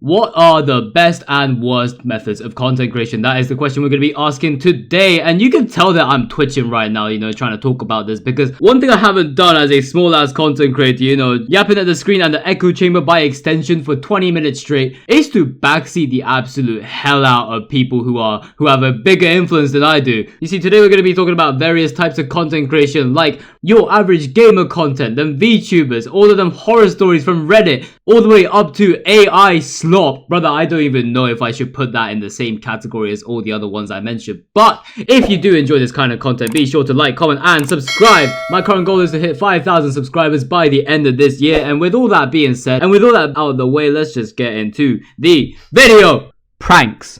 What are the best and worst methods of content creation? That is the question we're going to be asking today. And you can tell that I'm twitching right now, trying to talk about this. Because one thing I haven't done as a small-ass content creator, yapping at the screen and the echo chamber by extension for 20 minutes straight, is to backseat the absolute hell out of people who have a bigger influence than I do. You see, today we're going to be talking about various types of content creation, like your average gamer content, them VTubers, all of them horror stories from Reddit, all the way up to AI SLOP. Brother, I don't even know if I should put that in the same category as all the other ones I mentioned. But if you do enjoy this kind of content, be sure to like, comment, and subscribe. My current goal is to hit 5,000 subscribers by the end of this year. And with all that being said, and with all that out of the way, let's just get into the video. Pranks.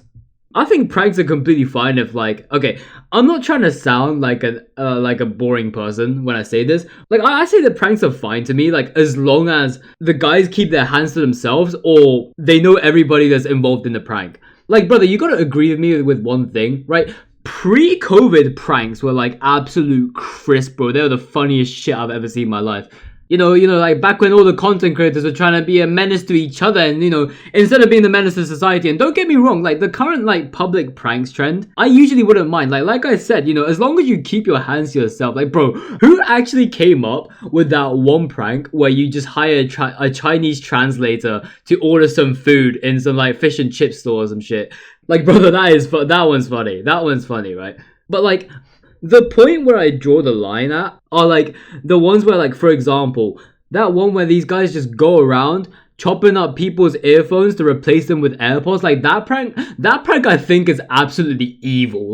I think pranks are completely fine if, okay, I'm not trying to sound like a boring person when I say this. I say that pranks are fine to me, as long as the guys keep their hands to themselves or they know everybody that's involved in the prank. Brother, you gotta agree with me with one thing, right? Pre-COVID pranks were absolute crisp, bro. They were the funniest shit I've ever seen in my life. Back when all the content creators were trying to be a menace to each other and, instead of being the menace to society. And don't get me wrong, the current, public pranks trend, I usually wouldn't mind. Like I said, as long as you keep your hands to yourself. Bro, who actually came up with that one prank where you just hire a Chinese translator to order some food in some, fish and chip store or some shit? Brother, that one's funny. That one's funny, right? But, the point where I draw the line at are the ones where for example, that one where these guys just go around chopping up people's earphones to replace them with AirPods. That prank I think is absolutely evil.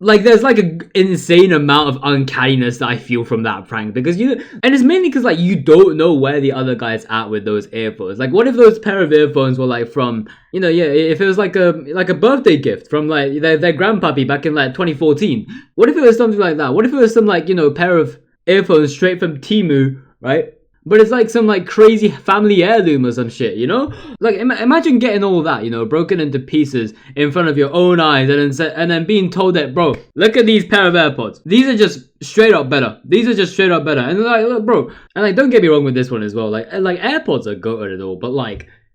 There's an insane amount of uncanniness that I feel from that prank because and it's mainly because you don't know where the other guy's at with those earphones. What if those pair of earphones were from if it was a birthday gift from their grandpappy back in 2014? What if it was something like that? What if it was some pair of earphones straight from Temu, right? But it's some crazy family heirloom or some shit, imagine getting all that, broken into pieces in front of your own eyes and then being told that, bro, look at these pair of AirPods. These are just straight up better. These are just straight up better. And look, bro, and don't get me wrong with this one as well. AirPods are goated and all, but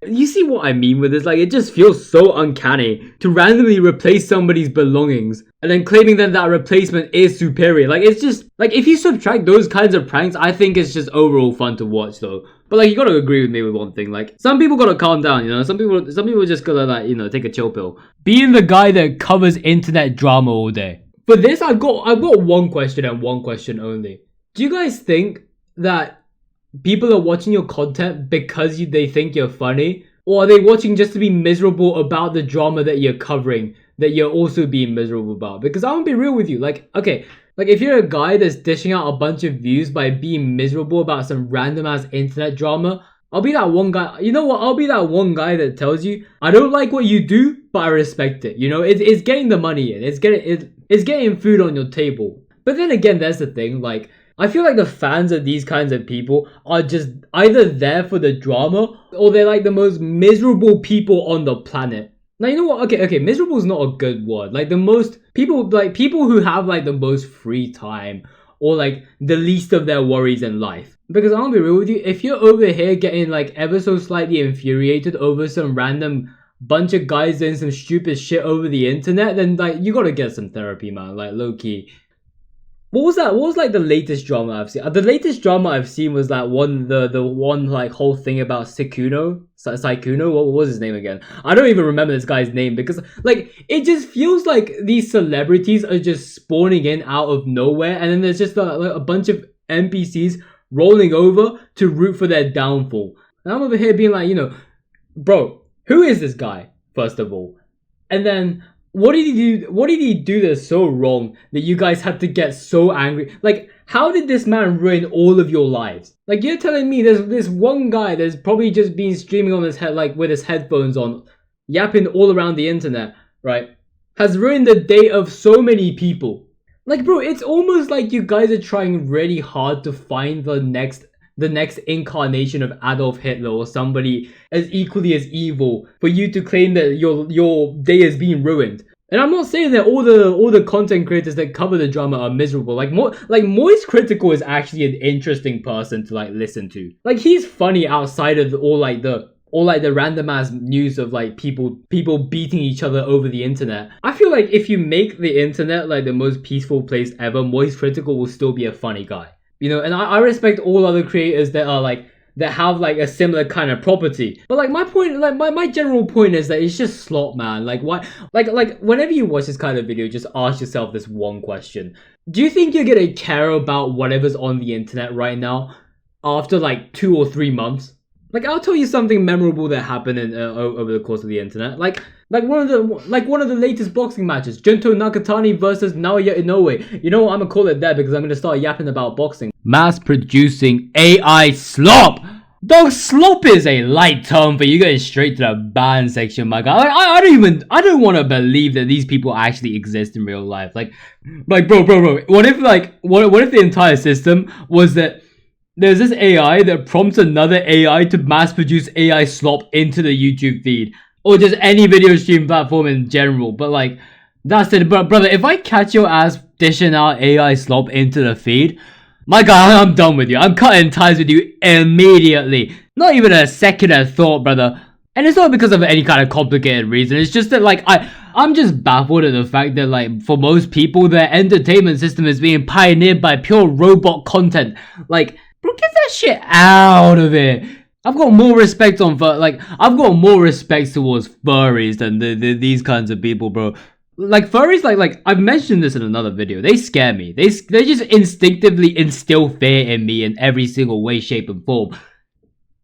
you see what I mean with this? It just feels so uncanny to randomly replace somebody's belongings and then claiming that replacement is superior. It's just, if you subtract those kinds of pranks, I think it's just overall fun to watch though. But you gotta agree with me with one thing. Some people gotta calm down, Some people just gotta, take a chill pill. Being the guy that covers internet drama all day. For this, I've got one question and one question only. Do you guys think that people are watching your content because they think you're funny? Or are they watching just to be miserable about the drama that you're covering, that you're also being miserable about? Because I won't be real with you. Okay, if you're a guy that's dishing out a bunch of views by being miserable about some random ass internet drama, I'll be that one guy. You know what? I'll be that one guy that tells you, I don't like what you do, but I respect it. It's getting the money in. It's getting food on your table. But then again, there's the thing, I feel the fans of these kinds of people are just either there for the drama or they're the most miserable people on the planet. Now, you know what? Okay, miserable is not a good word. The most people, people who have the most free time or the least of their worries in life. Because I'll be real with you, if you're over here getting ever so slightly infuriated over some random bunch of guys doing some stupid shit over the internet, then you gotta get some therapy, man. Low key. What was that? What was the latest drama I've seen? The latest drama I've seen was the one whole thing about Saikuno. What was his name again? I don't even remember this guy's name because it just feels like these celebrities are just spawning in out of nowhere, and then there's just a bunch of NPCs rolling over to root for their downfall. And I'm over here being bro, who is this guy first of all? And then what did he do that's so wrong that you guys had to get so angry? How did this man ruin all of your lives? You're telling me there's this one guy that's probably just been streaming on his head, with his headphones on, yapping all around the internet, right? Has ruined the day of so many people. Bro, it's almost like you guys are trying really hard to find the next incarnation of Adolf Hitler or somebody as equally as evil for you to claim that your day is being ruined. And I'm not saying that all the content creators that cover the drama are miserable. Moist Critical is actually an interesting person to listen to. He's funny outside of all the or like the random ass news of like people beating each other over the internet. I feel like if you make the internet like the most peaceful place ever, Moist Critical will still be a funny guy. You know, and I respect all other creators that are like that have like a similar kind of property. But like my point, like my general point is that it's just slop, man. Like why, like whenever you watch this kind of video, just ask yourself this one question: do you think you're gonna care about whatever's on the internet right now after like 2 or 3 months? Like I'll tell you something memorable that happened in, over the course of the internet. Like one of the latest boxing matches, Junto Nakatani versus Naoya Inoue. You know what, I'm gonna call it there because I'm gonna start yapping about boxing. Mass producing AI slop. Dog, slop is a light term for you going straight to the ban section, my guy. I don't want to believe that these people actually exist in real life. Like bro. What if the entire system was that there's this AI that prompts another AI to mass produce AI slop into the YouTube feed, or just any video stream platform in general. But like, that's it. But brother, if I catch your ass dishing out AI slop into the feed, my guy, I'm done with you. I'm cutting ties with you immediately. Not even a second of thought, brother. And it's not because of any kind of complicated reason. It's just that like I'm just baffled at the fact that like for most people, their entertainment system is being pioneered by pure robot content. Like, bro, get that shit out of it. I've got more respect towards furries than these kinds of people, bro. Like furries, like I've mentioned this in another video. They scare me. They just instinctively instill fear in me in every single way, shape, and form.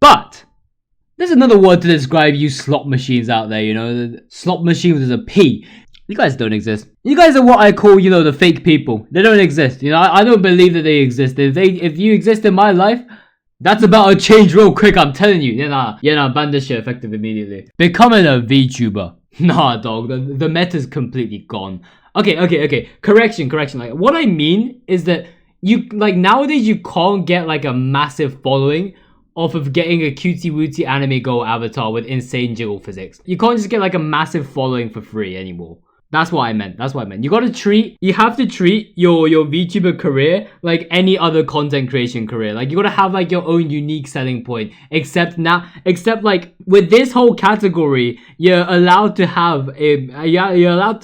But there's another word to describe you slot machines out there. You know, the slot machines with a P. You guys don't exist. You guys are what I call, you know, the fake people. They don't exist. You know, I don't believe that they exist. If you exist in my life, that's about to change real quick. I'm telling you. Ban this shit effective immediately. Becoming a VTuber. Nah, dog. The meta's completely gone. Okay. Correction. Like, what I mean is that you like nowadays you can't get like a massive following off of getting a cutesy wootsy anime girl avatar with insane jiggle physics. You can't just get like a massive following for free anymore. That's what I meant. You have to treat your VTuber career like any other content creation career. Like, you gotta have like your own unique selling point. Except like with this whole category, you're allowed to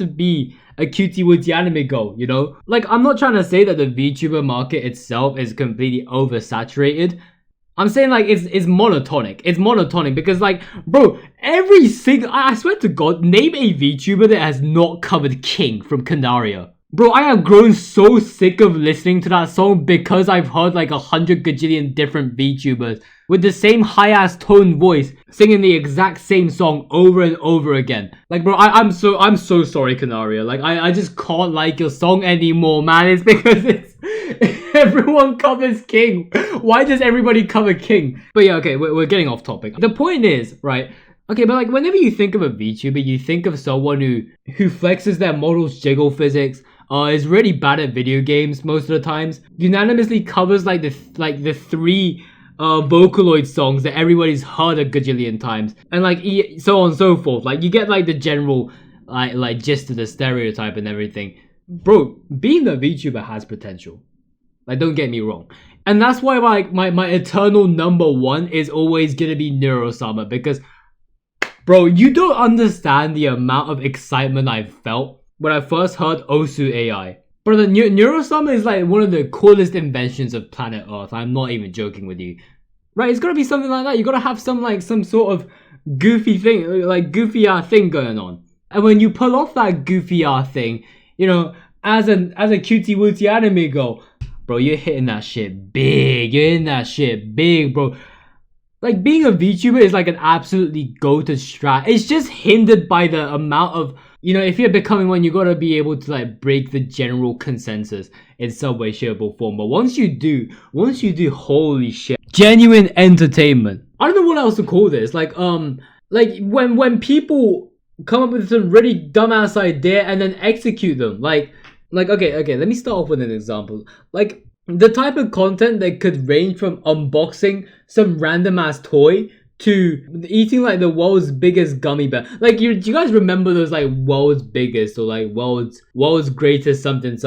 be a cutie wootsy anime girl, you know? Like, I'm not trying to say that the VTuber market itself is completely oversaturated. I'm saying like it's monotonic. It's monotonic because like, bro, every single, I swear to God, name a VTuber that has not covered King from Canaria. Bro, I have grown so sick of listening to that song because I've heard like 100 gajillion different VTubers with the same high-ass tone voice singing the exact same song over and over again. Like, bro, I'm so sorry, Canaria. Like, I just can't like your song anymore, man. It's because it's everyone covers King. Why does everybody cover King? But yeah, okay, we're getting off topic. The point is, right? Okay, but like whenever you think of a VTuber, you think of someone who flexes their model's jiggle physics, is really bad at video games most of the times, unanimously covers like the three Vocaloid songs that everybody's heard a gajillion times, and like so on and so forth. Like, you get like the general like gist of the stereotype and everything. Bro, being a VTuber has potential. Like, don't get me wrong. And that's why like my eternal number one is always gonna be Neurosama, because bro, you don't understand the amount of excitement I felt when I first heard Osu AI. Bro, the Neurosama is like one of the coolest inventions of planet Earth. I'm not even joking with you. Right, it's gotta be something like that. You gotta have some sort of goofy thing, like goofy thing going on. And when you pull off that goofy thing, you know, as a cutie wootsy anime girl, bro, you're hitting that shit big. You're hitting that shit big, bro. Like, being a VTuber is like an absolutely go-to strat. It's just hindered by the amount of, you know, if you're becoming one, you gotta be able to like break the general consensus in some way, shape, or form. But once you do, holy shit, genuine entertainment. I don't know what else to call this. Like when people come up with some really dumbass idea and then execute them. Like okay, let me start off with an example. Like, the type of content that could range from unboxing some random ass toy to eating like the world's biggest gummy bear. Like, do you guys remember those like world's biggest or like world's greatest something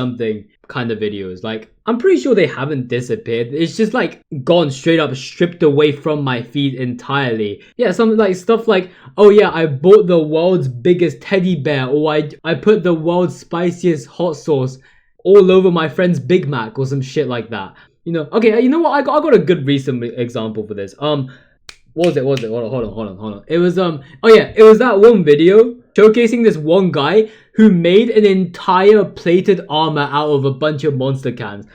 kind of videos? Like, I'm pretty sure they haven't disappeared. It's just like gone straight up, stripped away from my feed entirely. Yeah, some like stuff like, oh yeah, I bought the world's biggest teddy bear, or I put the world's spiciest hot sauce all over my friend's Big Mac, or some shit like that. You know, okay, you know what? I got a good recent example for this. What was it? Hold on. It was oh yeah, it was that one video showcasing this one guy who made an entire plated armor out of a bunch of monster cans.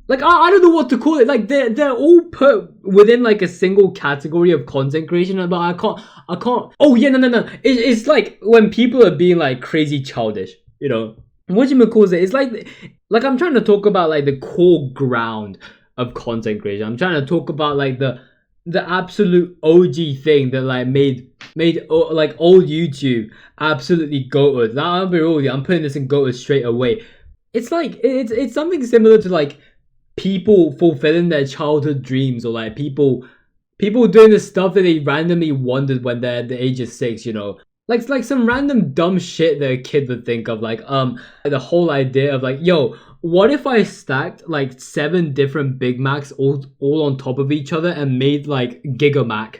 Like I don't know what to call it. Like they're all put within like a single category of content creation, but I can't. Oh yeah, no. It's like when people are being like crazy childish, you know. What you call it? It's like I'm trying to talk about like the core ground of content creation. I'm trying to talk about like the absolute OG thing that like made like old YouTube absolutely goated. Now I'll be real with you, I'm putting this in goated straight away. It's like it's something similar to like people fulfilling their childhood dreams, or like people doing the stuff that they randomly wanted when they're at the age of 6, you know. Like some random dumb shit that a kid would think of, like the whole idea of like, yo, what if I stacked like 7 different Big Macs all on top of each other and made like Gigamac?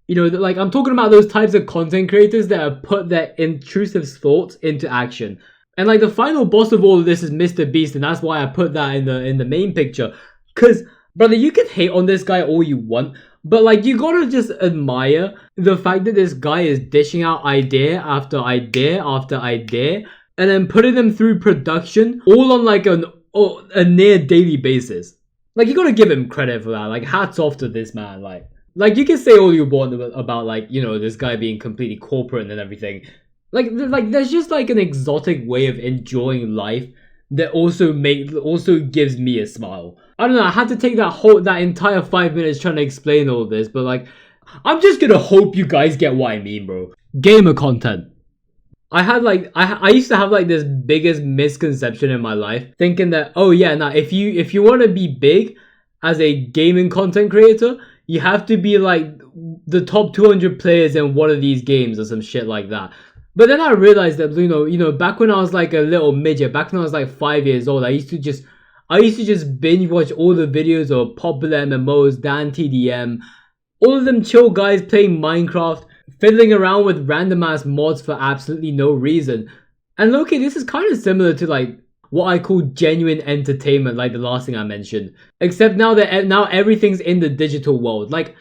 You know, like I'm talking about those types of content creators that have put their intrusive thoughts into action. And like the final boss of all of this is Mr. Beast, and that's why I put that in the main picture. Cause brother, you can hate on this guy all you want, but like you gotta just admire the fact that this guy is dishing out idea after idea after idea, and then putting them through production all on like a near daily basis. Like you gotta give him credit for that. Like hats off to this man. Like you can say all you want about like, you know, this guy being completely corporate and everything. Like there's just like an exotic way of enjoying life that also gives me a smile. I don't know, I had to take that entire 5 minutes trying to explain all this, but like, I'm just gonna hope you guys get what I mean, bro. Gamer content. I used to have like this biggest misconception in my life, thinking that, oh yeah, now if you want to be big as a gaming content creator, you have to be like the top 200 players in one of these games or some shit like that. But then I realized that, you know, back when I was like a little midget, back when I was like 5 years old, I used to just binge watch all the videos of popular MMOs, Dan TDM, all of them chill guys playing Minecraft, fiddling around with random ass mods for absolutely no reason. And low-key, this is kind of similar to like what I call genuine entertainment, like the last thing I mentioned. Except now everything's in the digital world. Like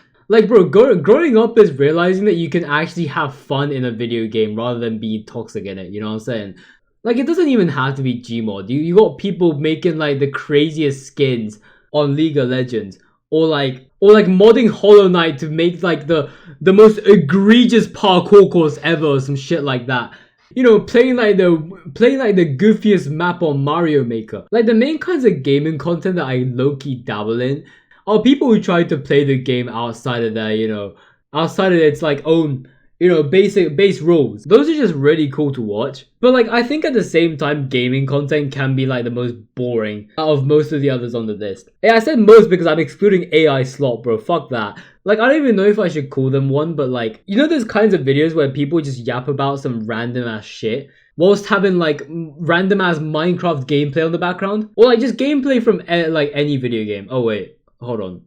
bro, growing up is realizing that you can actually have fun in a video game rather than being toxic in it, you know what I'm saying? Like it doesn't even have to be Gmod. You got people making like the craziest skins on League of Legends, or like modding Hollow Knight to make like the most egregious parkour course ever, or some shit like that. You know, playing like the goofiest map on Mario Maker. Like the main kinds of gaming content that I low-key dabble in are people who try to play the game outside of their, you know, outside of its like own, you know, base rules. Those are just really cool to watch. But like, I think at the same time, gaming content can be like the most boring out of most of the others on the list. Yeah, I said most because I'm excluding AI SLOP, bro. Fuck that. Like, I don't even know if I should call them one, but like, you know, there's kinds of videos where people just yap about some random ass shit whilst having like random ass Minecraft gameplay on the background, or like just gameplay from like any video game. Oh wait. Hold on.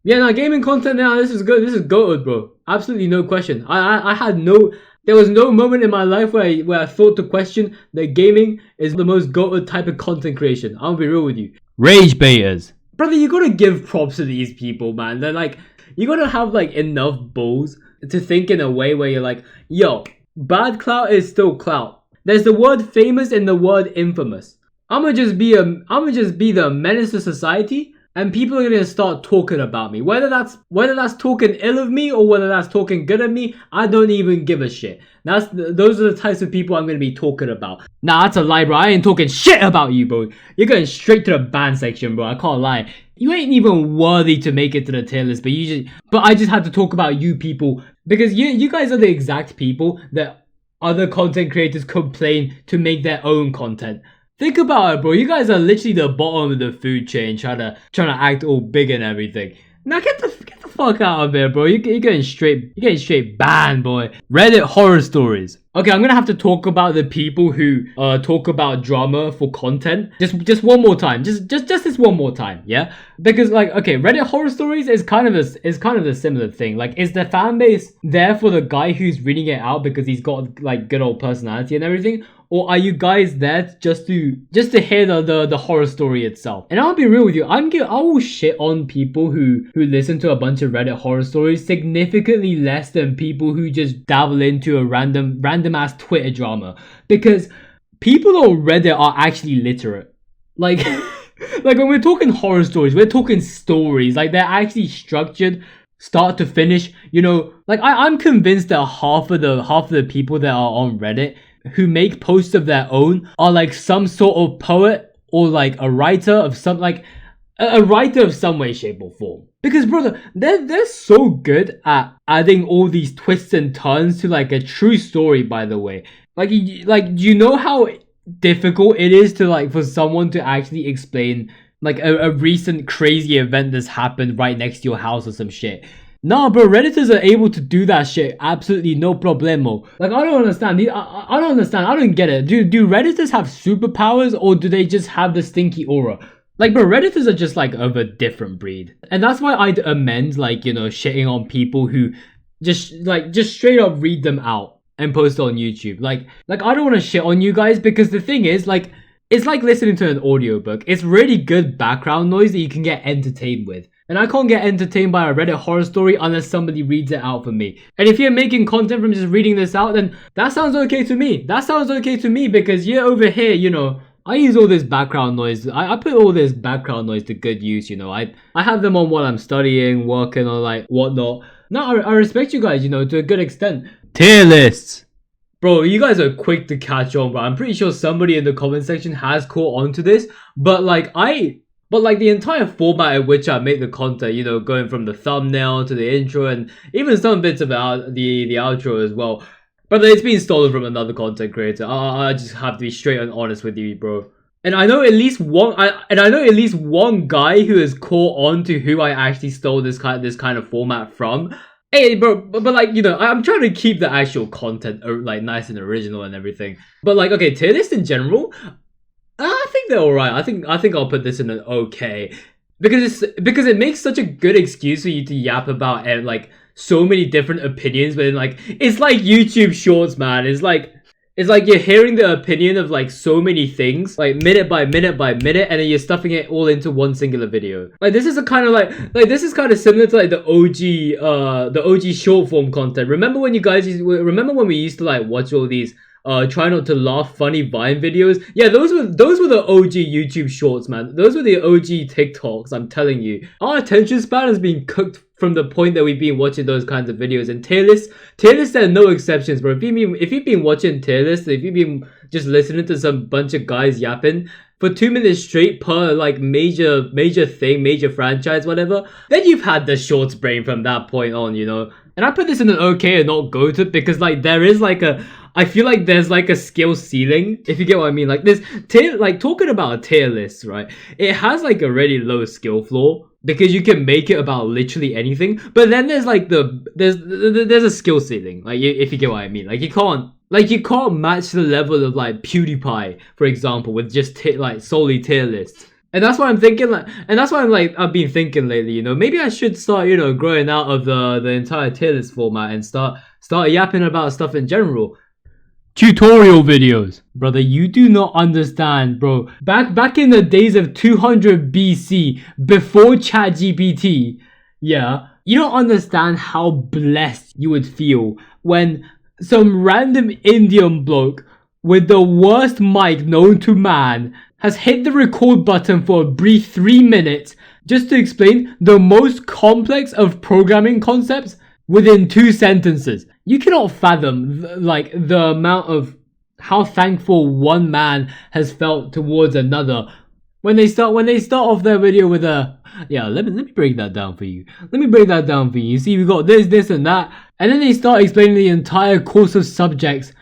Yeah, no, gaming content now, this is good. This is goated, bro. Absolutely no question. There was no moment in my life where I thought to question that gaming is the most goated type of content creation. I'll be real with you. Ragebaiters. Brother, you gotta give props to these people, man. They're like, you gotta have like enough balls to think in a way where you're like, yo, bad clout is still clout. There's the word famous and the word infamous. I'ma just be the menace to society, and people are gonna start talking about me. Whether that's talking ill of me or whether that's talking good of me, I don't even give a shit. Those are the types of people I'm gonna be talking about. Nah, that's a lie, bro. I ain't talking shit about you, bro. You're going straight to the ban section, bro. I can't lie. You ain't even worthy to make it to the tier list, but I just had to talk about you people because you guys are the exact people that other content creators complain to make their own content. Think about it, bro. You guys are literally the bottom of the food chain, trying to act all big and everything. Now get the fuck out of here, bro. You're getting straight banned, boy. Reddit horror stories. Okay, I'm gonna have to talk about the people who talk about drama for content. Just one more time. Just this one more time, yeah? Because like, okay, Reddit horror stories is kind of a similar thing. Like, is the fan base there for the guy who's reading it out because he's got like good old personality and everything? Or are you guys there just to hear the horror story itself? And I'll be real with you, I will shit on people who listen to a bunch of Reddit horror stories significantly less than people who just dabble into a random ass Twitter drama, because people on Reddit are actually literate. Like like when we're talking horror stories, we're talking stories. Like, they're actually structured start to finish. You know, like I'm convinced that half of the people that are on Reddit who make posts of their own are like some sort of poet or like a writer of some like a writer of some way, shape, or form. Because brother, they're so good at adding all these twists and turns to like a true story, by the way. Like you know how difficult it is to like for someone to actually explain like a recent crazy event that's happened right next to your house or some shit. Nah, bro, Redditors are able to do that shit absolutely no problemo. Like, I don't understand. I don't understand. I don't get it. Do Redditors have superpowers, or do they just have the stinky aura? Like, bro, Redditors are just like of a different breed. And that's why I'd amend, like, you know, shitting on people who just straight up read them out and post on YouTube. Like I don't want to shit on you guys, because the thing is, like, it's like listening to an audiobook. It's really good background noise that you can get entertained with. And I can't get entertained by a Reddit horror story unless somebody reads it out for me. And if you're making content from just reading this out, then that sounds okay to me. That sounds okay to me, because you're over here, you know, I use all this background noise. I put all this background noise to good use, you know. I have them on while I'm studying, working, or like whatnot. Now, I respect you guys, you know, to a good extent. Tier lists. Bro, you guys are quick to catch on, bro. I'm pretty sure somebody in the comment section has caught on to this. But like the entire format in which I make the content, you know, going from the thumbnail to the intro and even some bits about the outro as well. But it's been stolen from another content creator. I just have to be straight and honest with you, bro. And I know at least one guy who has caught on to who I actually stole this kind of format from. Hey, bro, but like, you know, I'm trying to keep the actual content like nice and original and everything. But like, okay, tier list in general, I think they're alright. I think I'll put this in an okay, because it makes such a good excuse for you to yap about like so many different opinions. But like, it's like YouTube Shorts, man. It's like you're hearing the opinion of like so many things, like minute by minute by minute, and then you're stuffing it all into one singular video. Like, this is a kind of like this is kind of similar to like the OG short form content. Remember when we used to like watch all these try not to laugh funny Vine videos? Yeah, those were the OG YouTube shorts, man. Those were the OG TikToks, I'm telling you. Our attention span has been cooked from the point that we've been watching those kinds of videos. And tier lists are no exceptions, bro. If you've been watching tier lists, if you've been just listening to some bunch of guys yapping for 2 minutes straight per like major thing, major franchise, whatever, then you've had the shorts brain from that point on, you know. And I put this in an okay and not go to, because like there is like I feel like there's like a skill ceiling, if you get what I mean. Like, this tier, like talking about a tier list, right? It has like a really low skill floor, because you can make it about literally anything. But then there's like there's a skill ceiling, like, if you get what I mean. Like, you can't match the level of like PewDiePie, for example, with just solely tier lists. And that's why I'm thinking I've been thinking lately, you know, maybe I should start, you know, growing out of the entire tier list format and start yapping about stuff in general. Tutorial videos. Brother, you do not understand, bro. Back in the days of 200 BC, before ChatGPT, yeah, you don't understand how blessed you would feel when some random Indian bloke with the worst mic known to man has hit the record button for a brief 3 minutes just to explain the most complex of programming concepts within 2 sentences. You cannot fathom the amount of how thankful one man has felt towards another when they start off their video with a, yeah, let me break that down for you. You see, we got this and that, and then they start explaining the entire course of subjects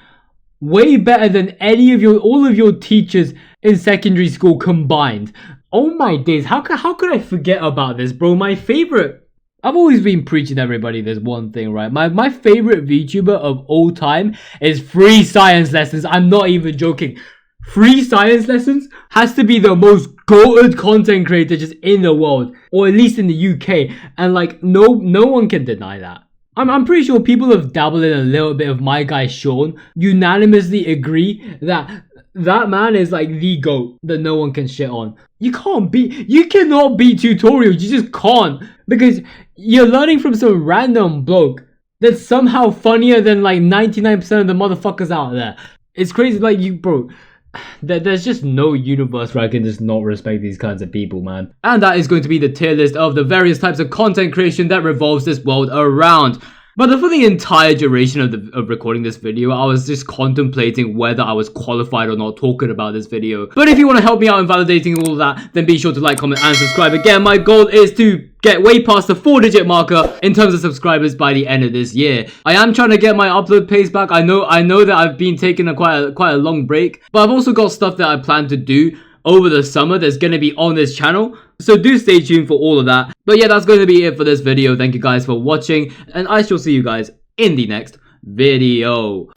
way better than all of your teachers in secondary school combined. Oh my days, how could I forget about this, bro? My favorite I've always been preaching to everybody this one thing, right? My favorite VTuber of all time is Free Science Lessons. I'm not even joking. Free Science Lessons has to be the most goated content creator just in the world, or at least in the UK, and like no one can deny that. I'm pretty sure people have dabbled in a little bit of my guy Sean unanimously agree that that man is like the GOAT that no one can shit on. You cannot beat tutorials, you just can't, because you're learning from some random bloke that's somehow funnier than like 99% of the motherfuckers out there. It's crazy, like bro, there's just no universe where I can just not respect these kinds of people, man. And that is going to be the tier list of the various types of content creation that revolves this world around. But for the entire duration of recording this video, I was just contemplating whether I was qualified or not talking about this video. But if you want to help me out in validating all of that, then be sure to like, comment, and subscribe. Again, my goal is to get way past the 4-digit marker in terms of subscribers by the end of this year. I am trying to get my upload pace back. I know that I've been taking quite a long break, but I've also got stuff that I plan to do over the summer that's going to be on this channel, so do stay tuned for all of that. But yeah, that's going to be it for this video. Thank you guys for watching, and I shall see you guys in the next video.